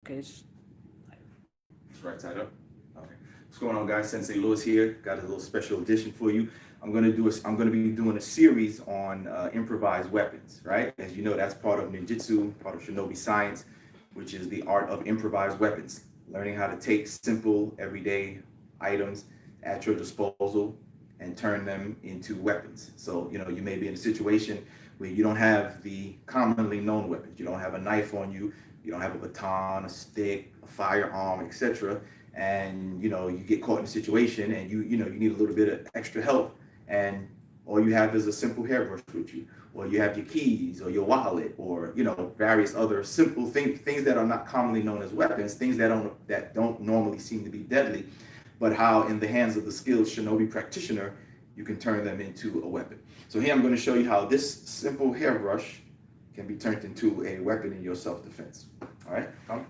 Okay. It's right side up. Okay. What's going on, guys? Sensei Lewis here. Got a little special edition for you. I'm going to be doing a series on improvised weapons, right? As you know, that's part of ninjutsu, part of Shinobi science, which is the art of improvised weapons. Learning how to take simple, everyday items at your disposal and turn them into weapons. So, you know, you may be in a situation where you don't have the commonly known weapons. You don't have a knife on you. You don't have a baton, a stick, a firearm, etc. And you know, you get caught in a situation and you need a little bit of extra help, and all you have is a simple hairbrush with you, or you have your keys or your wallet, or various other simple things that are not commonly known as weapons, things that don't normally seem to be deadly, but how in the hands of the skilled Shinobi practitioner you can turn them into a weapon. So here I'm going to show you how this simple hairbrush can be turned into a weapon in your self-defense. All right, come.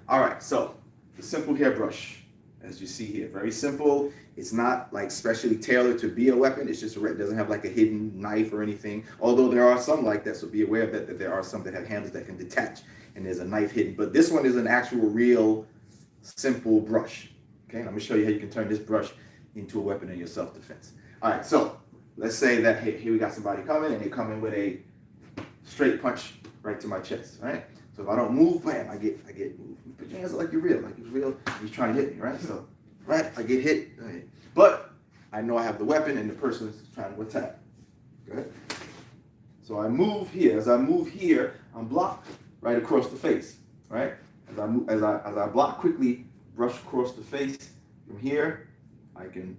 All right, so the simple hairbrush, as you see here, very simple. It's not like specially tailored to be a weapon. It's just it doesn't have like a hidden knife or anything. Although there are some like that, so be aware of that there are some that have handles that can detach and there's a knife hidden. But this one is an actual real simple brush. Okay, let me show you how you can turn this brush into a weapon in your self-defense. All right, so let's say that here we got somebody coming and they come in with a straight punch right to my chest, right? So if I don't move, bam, I get moved. Put your hands up like you're real, he's trying to hit me, right? So, right, I get hit, but I know I have the weapon and the person is trying to attack. Good. So I move here. As I move here, I'm blocked right across the face, right? As I block quickly, brush across the face. From here, I can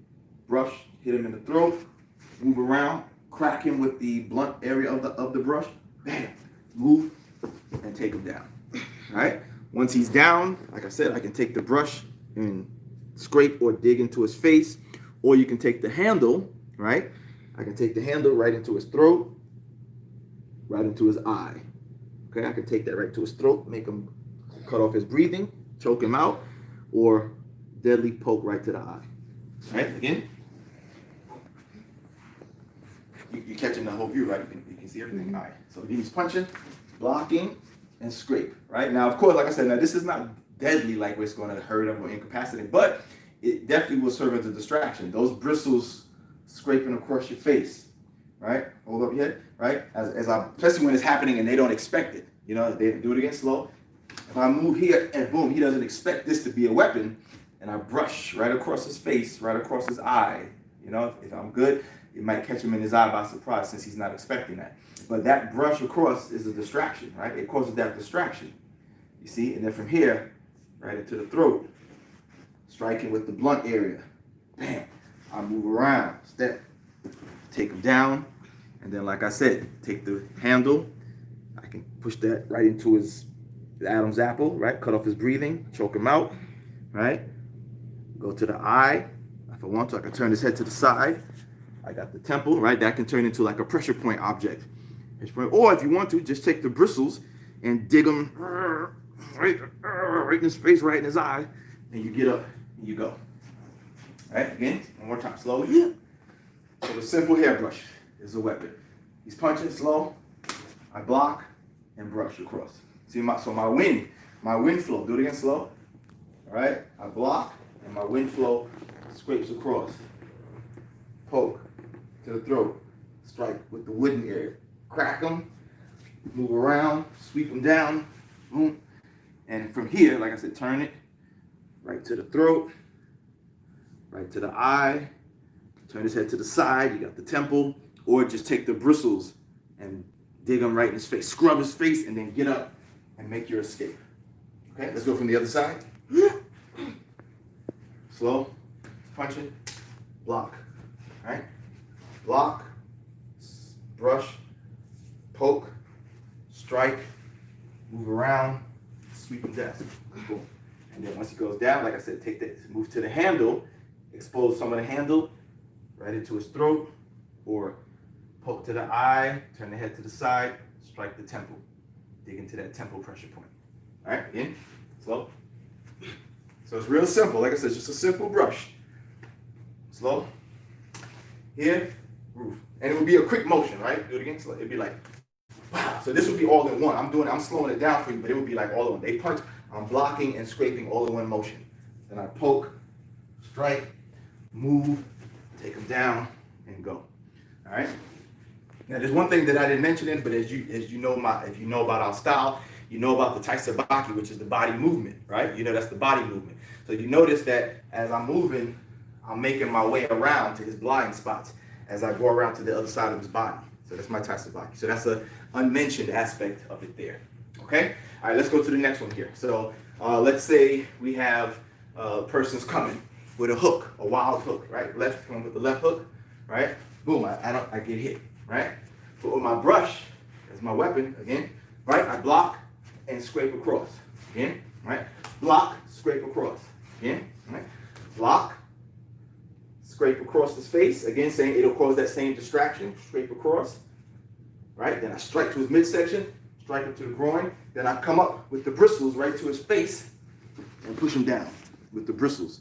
brush, hit him in the throat, move around, crack him with the blunt area of the brush, bam, move, and take him down. All right? Once he's down, like I said, I can take the brush and scrape or dig into his face, or you can take the handle, right? I can take the handle right into his throat, right into his eye. Okay, I can take that right to his throat, make him cut off his breathing, choke him out, or deadly poke right to the eye. All right, again. You're catching the whole view, right? You can see everything. All right, so he's punching, blocking, and scrape, right? Now, of course, like I said, this is not deadly, like where it's going to hurt him or incapacitate, but it definitely will serve as a distraction. Those bristles scraping across your face, right? Hold up your head, right? Especially when it's happening and they don't expect it. They do it again slow. If I move here and boom, he doesn't expect this to be a weapon, and I brush right across his face, right across his eye. If I'm good, it might catch him in his eye by surprise since he's not expecting that. But that brush across is a distraction, right? It causes that distraction. You see? And then from here, right into the throat, striking with the blunt area. Bam. I move around, step, take him down, and then like I said, take the handle. I can push that right into his Adam's apple, right? Cut off his breathing, choke him out, right? Go to the eye. If I want to, I can turn his head to the side. I got the temple, right? That can turn into like a pressure point object. Or if you want to, just take the bristles and dig them right in his face, right in his eye, and you get up and you go. All right, again, one more time, slowly. So the simple hairbrush is a weapon. He's punching slow. I block and brush across. See my wind flow. Do it again, slow. All right, I block and my wind flow scrapes across. Poke to the throat. Strike with the wooden area. Crack them, move around, sweep them down, boom. And from here, like I said, turn it right to the throat, right to the eye, turn his head to the side, you got the temple, or just take the bristles and dig them right in his face, scrub his face, and then get up and make your escape. Okay, let's go from the other side. Slow, punching, block, all right? Block, brush, poke, strike, move around, sweep him down. Boom. And then once he goes down, like I said, take that, move to the handle, expose some of the handle right into his throat, or poke to the eye, turn the head to the side, strike the temple. Dig into that temple pressure point. All right, again, slow. So it's real simple. Like I said, just a simple brush. Slow. Here, roof. And it would be a quick motion, right? Do it again. So it'd be like, Wow. So this would be all in one. I'm slowing it down for you, but it would be like all in one. They punch, I'm blocking and scraping all in one motion. Then I poke, strike, move, take them down, and go. All right. Now there's one thing that I didn't mention in, but if you know about our style, you know about the tai sabaki, which is the body movement, right? You know that's the body movement. So you notice that as I'm moving, I'm making my way around to his blind spots as I go around to the other side of his body. So that's my tai sabaki. So that's an unmentioned aspect of it there. Okay. All right. Let's go to the next one here. So let's say we have persons coming with a hook, a wild hook, right? Left, come with the left hook, right? Boom, I get hit, right? But with my brush, as my weapon, again, right? I block and scrape across, again, right? Block, scrape across, again, right? Block, scrape across his face, again, saying it'll cause that same distraction, scrape across, right? Then I strike to his midsection, strike him to the groin, then I come up with the bristles right to his face and push him down with the bristles.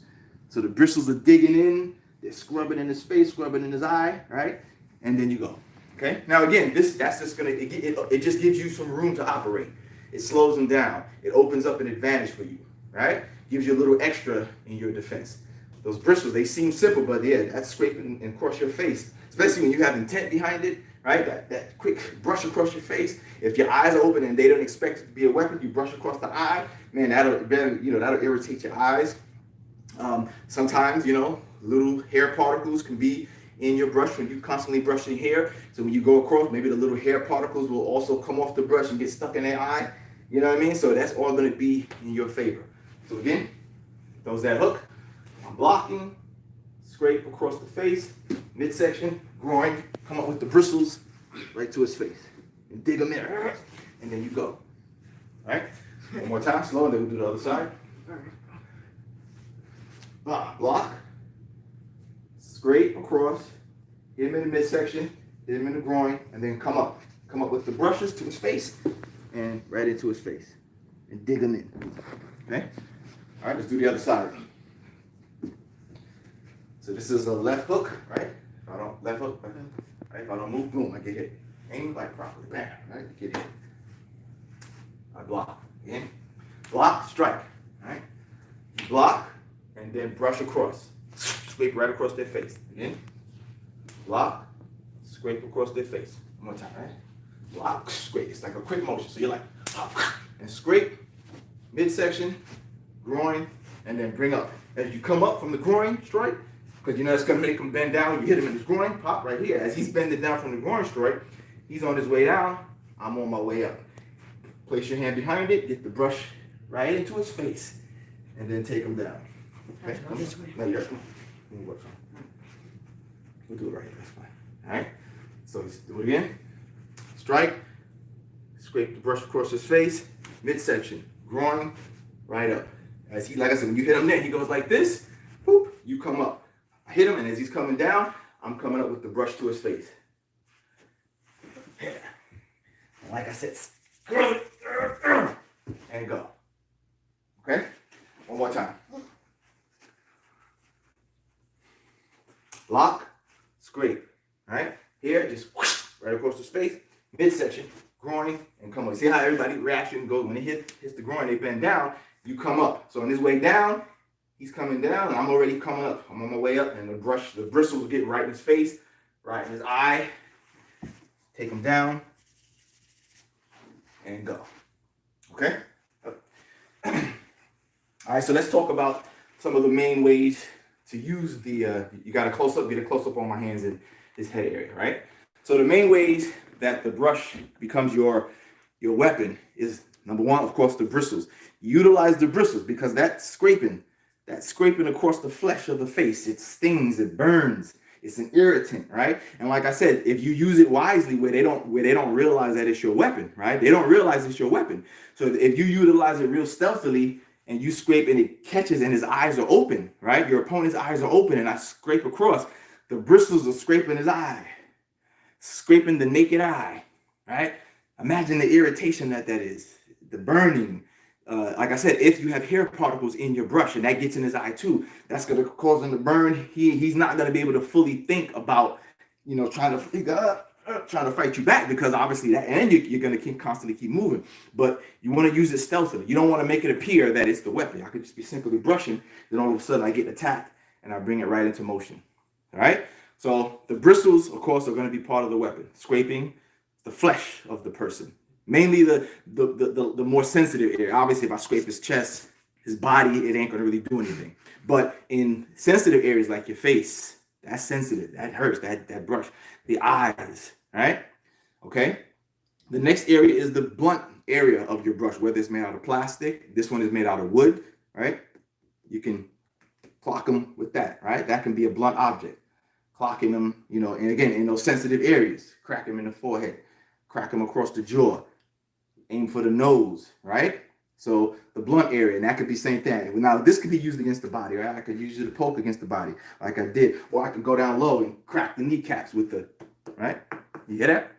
So the bristles are digging in, they're scrubbing in his face, scrubbing in his eye, right? And then you go. Okay. Now again, that's just gonna it just gives you some room to operate. It slows him down. It opens up an advantage for you, right? Gives you a little extra in your defense. Those bristles, they seem simple, but yeah, that's scraping across your face, especially when you have intent behind it, right? That quick brush across your face. If your eyes are open and they don't expect it to be a weapon, you brush across the eye, man, that'll irritate your eyes. Sometimes, little hair particles can be in your brush when you constantly brush your hair. So when you go across, maybe the little hair particles will also come off the brush and get stuck in their eye. You know what I mean? So that's all going to be in your favor. So again, throws that hook. I'm blocking, scrape across the face, midsection, groin, come up with the bristles right to his face. And dig them in. And then you go. All right? One more time, slow, and then we'll do the other side. Block, scrape across, hit him in the midsection, hit him in the groin, and then come up with the brushes to his face and right into his face and dig him in. Okay? All right, let's do the other side. So this is a left hook, right? If I don't left hook, right? If I don't move, boom, I get hit. Aim like properly, bam, right? Get hit. I block again, block, strike, right? Block. And then brush across. Scrape right across their face. Again. Block. Scrape across their face. One more time, right? Block. Scrape. It's like a quick motion. So you're like, and scrape, midsection, groin, and then bring up. As you come up from the groin strike, because it's going to make him bend down. You hit him in his groin, pop right here. As he's bending down from the groin strike, he's on his way down. I'm on my way up. Place your hand behind it. Get the brush right into his face. And then take him down. Okay. No, you're we'll do it right here. That's fine. All right. So let's do it again. Strike. Scrape the brush across his face. Midsection. Groin. Right up. As he, like I said, when you hit him there, he goes like this. Boop. You come up. I hit him, and as he's coming down, I'm coming up with the brush to his face. Yeah. And like I said, scrub it and go. Okay. One more time. Lock, scrape, right? Here, just whoosh, right across his face, midsection, groin, and come up. See how everybody reaction goes when it hits the groin, they bend down, you come up. So on his way down, he's coming down, and I'm already coming up. I'm on my way up, and the bristles will get right in his face, right in his eye. Take him down, and go. Okay? All right, so let's talk about some of the main ways to use the, you got to get a close up on my hands in his head area, right? So the main ways that the brush becomes your weapon is, number one, of course, the bristles. Utilize the bristles because that's scraping across the flesh of the face. It stings, it burns, it's an irritant, right? And like I said, if you use it wisely where they don't realize that it's your weapon, right? They don't realize it's your weapon. So if you utilize it real stealthily, and you scrape and it catches and his eyes are open, right? Your opponent's eyes are open and I scrape across. The bristles are scraping his eye, scraping the naked eye, right? Imagine the irritation that is, the burning. Like I said, if you have hair particles in your brush and that gets in his eye too, that's going to cause him to burn. He's not going to be able to fully think about, trying to figure out, trying to fight you back, because obviously that, and you're going to constantly keep moving. But you want to use it stealthily. You don't want to make it appear that it's the weapon. I could just be simply brushing, then all of a sudden I get attacked and I bring it right into motion. All right. So the bristles, of course, are going to be part of the weapon. Scraping the flesh of the person, mainly the more sensitive area. Obviously, if I scrape his chest, his body, it ain't going to really do anything. But in sensitive areas like your face, that's sensitive. That hurts. That brush. The eyes. Right? Okay. The next area is the blunt area of your brush, whether it's made out of plastic. This one is made out of wood. Right? You can clock them with that. Right? That can be a blunt object. Clocking them, you know, and again, in those sensitive areas, crack them in the forehead, crack them across the jaw, aim for the nose, right? So the blunt area, and that could be same thing. Now, this could be used against the body, right? I could use it to poke against the body, like I did, or I could go down low and crack the kneecaps with the, right? You hear that?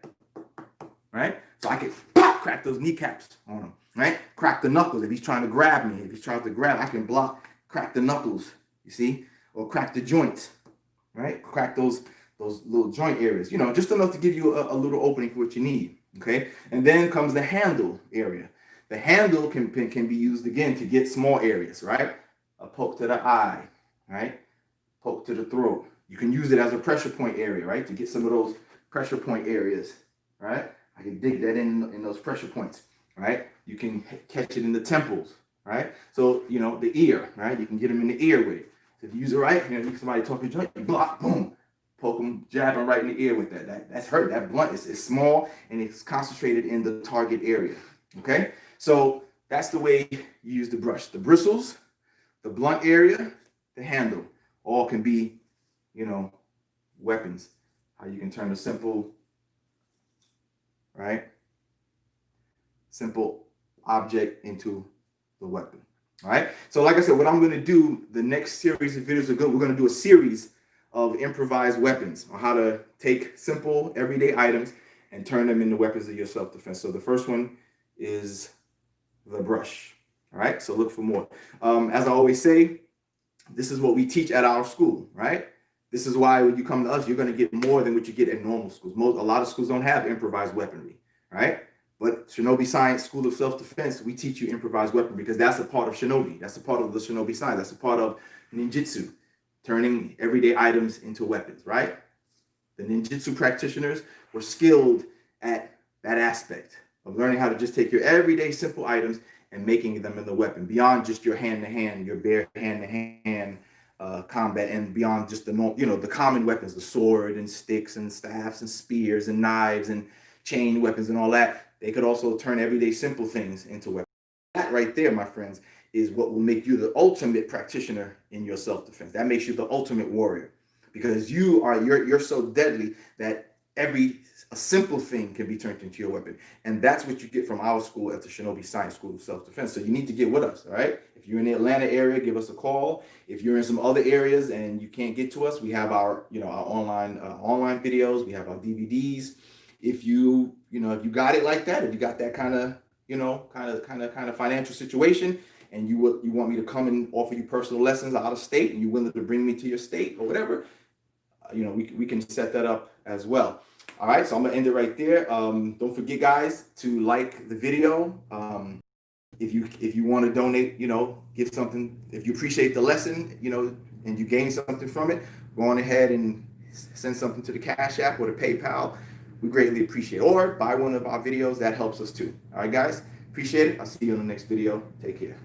Right? So I could pop, crack those kneecaps on him, right? Crack the knuckles. If he's trying to grab me, if he's trying to grab, I can block, crack the knuckles, you see? Or crack the joints. Right? Crack those little joint areas, you know, just enough to give you a little opening for what you need. Okay. And then comes the handle area. The handle can be used again to get small areas, right? A poke to the eye, right? Poke to the throat. You can use it as a pressure point area, right? To get some of those pressure point areas, right? I can dig that in those pressure points, right? You can catch it in the temples, right? So, you know, the ear, right? You can get them in the ear with it. So if you use it right, you know, somebody talking joint, you block, boom, poke them, jab them right in the ear with that. That's hurt. That blunt is small and it's concentrated in the target area. Okay, so that's the way you use the brush. The bristles, the blunt area, the handle, all can be, you know, weapons. How you can turn a simple, right, simple object into the weapon. All right. So like I said, what I'm going to do, the next series of videos we're going to do a series of improvised weapons on how to take simple everyday items and turn them into weapons of your self-defense. So the first one is the brush. All right. So look for more. As I always say, this is what we teach at our school, right? This is why when you come to us, you're going to get more than what you get at normal schools. A lot of schools don't have improvised weaponry, right? But Shinobi Science School of Self-Defense, we teach you improvised weapon because that's a part of Shinobi. That's a part of the Shinobi Science. That's a part of ninjutsu, turning everyday items into weapons, right? The ninjutsu practitioners were skilled at that aspect of learning how to just take your everyday simple items and making them into a weapon beyond just your hand-to-hand, your bare hand-to-hand combat, and beyond just the, you know, the common weapons, the sword and sticks and staffs and spears and knives and chain weapons and all that. They could also turn everyday simple things into weapons. That right there, my friends, is what will make you the ultimate practitioner in your self-defense. That makes you the ultimate warrior, because you're so deadly that a simple thing can be turned into your weapon. And that's what you get from our school at the Shinobi Science School of Self-Defense. So you need to get with us, all right? If you're in the Atlanta area, give us a call. If you're in some other areas and you can't get to us, we have our online videos, we have our DVDs. If you got it like that, if you got that kind of financial situation, and you want me to come and offer you personal lessons out of state, and you're willing to bring me to your state or whatever, we can set that up as well. All right, so I'm gonna end it right there. Don't forget, guys, to like the video. If you want to donate, give something. If you appreciate the lesson, and you gain something from it, go on ahead and send something to the Cash App or the PayPal. We greatly appreciate it. Or buy one of our videos. That helps us too. All right, guys. Appreciate it. I'll see you in the next video. Take care.